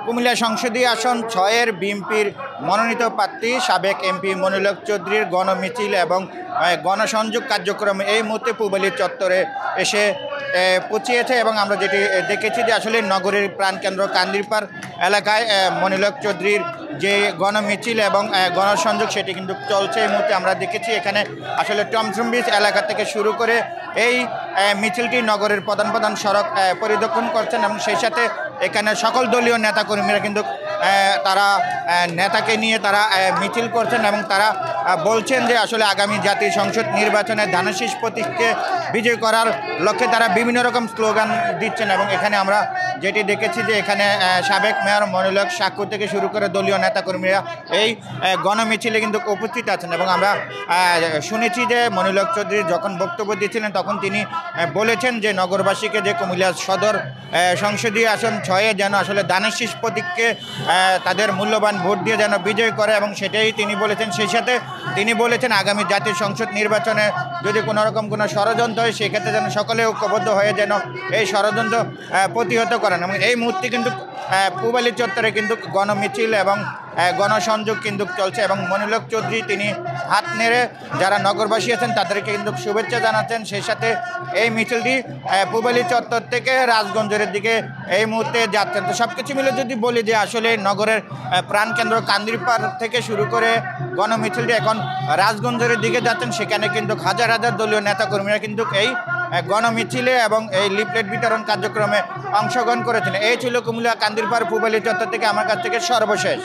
কুমিল্লা সংসদীয় আসন ৬-এর বিএনপির মনোনীত প্রার্থী সাবেক এমপি মনিরুল হক চৌধুরীর গণমিছিল এবং গণসংযোগ কার্যক্রম এই মুহূর্তে পূবালী চত্বরে এসে পৌঁছিয়েছে। এবং আমরা যেটি দেখেছি যে আসলে নগরীর প্রাণকেন্দ্র কান্দিরপাড় এলাকায় মনিরুল হক চৌধুরীর যে গণমিছিল এবং গণসংযোগ সেটি কিন্তু চলছে এই মুহূর্তে। আমরা দেখেছি এখানে আসলে টমথম ব্রিজ এলাকা থেকে শুরু করে এই মিছিলটি নগরের প্রধান প্রধান সড়ক পরিদর্শন করছেন এবং সেই সাথে এখানে সকল দলীয় নেতাকর্মীরা কিন্তু তারা নেতাকে নিয়ে তারা মিছিল করছেন এবং তারা বলছেন যে আসলে আগামী জাতীয় সংসদ নির্বাচনে ধানের প্রতীককে বিজয় করার লক্ষ্যে তারা বিভিন্ন রকম স্লোগান দিচ্ছেন। এবং এখানে আমরা যেটি দেখেছি যে এখানে সাবেক মেয়র মনিরুল হক সাক্ষু থেকে শুরু করে দলীয় নেতাকর্মীরা এই গণমিছিলে কিন্তু উপস্থিত আছেন। এবং আমরা শুনেছি যে মনিরুল হক চৌধুরী যখন বক্তব্য দিয়েছিলেন তখন তিনি বলেছেন যে নগরবাসীকে যে কুমিল্লা সদর সংসদীয় আসন ৬-এ যেন আসলে ধানের শীষ প্রতীককে তাদের মূল্যবান ভোট দিয়ে যেন বিজয় করে এবং সেটাই তিনি বলেছেন। সেই সাথে তিনি বলেছেন আগামী জাতীয় সংসদ নির্বাচনে যদি কোনো রকম কোনো ষড়যন্ত্র হয় সেক্ষেত্রে যেন সকলে ঐক্যবদ্ধ হয়ে যেন এই ষড়যন্ত্র প্রতিহত করেন। এবং এই মুহূর্তে কিন্তু পূবালী চত্বরে কিন্তু গণমিছিল এবং গণসংযোগ কিন্তু চলছে এবং মনিরুল হক চৌধুরী তিনি হাত নেড়ে যারা নগরবাসী আছেন তাদেরকে কিন্তু শুভেচ্ছা জানাচ্ছেন। সেই সাথে এই মিছিলটি পূবালী চত্বর থেকে রাজগঞ্জের দিকে এই মুহূর্তে যাচ্ছেন। তো সব কিছু মিলে যদি বলি যে আসলে নগরের প্রাণকেন্দ্র কান্দিরপাড় থেকে শুরু করে গণমিছিলটি এখন রাজগঞ্জের দিকে যাচ্ছেন। সেখানে কিন্তু হাজার হাজার দলীয় নেতাকর্মীরা কিন্তু এই গণমিছিলে এবং এই লিফলেট বিতরণ কার্যক্রমে অংশগ্রহণ করেছেন। এই ছিল কুমিল্লা কান্দিরপাড় পূবালী চত্বর থেকে আমার কাছ থেকে সর্বশেষ।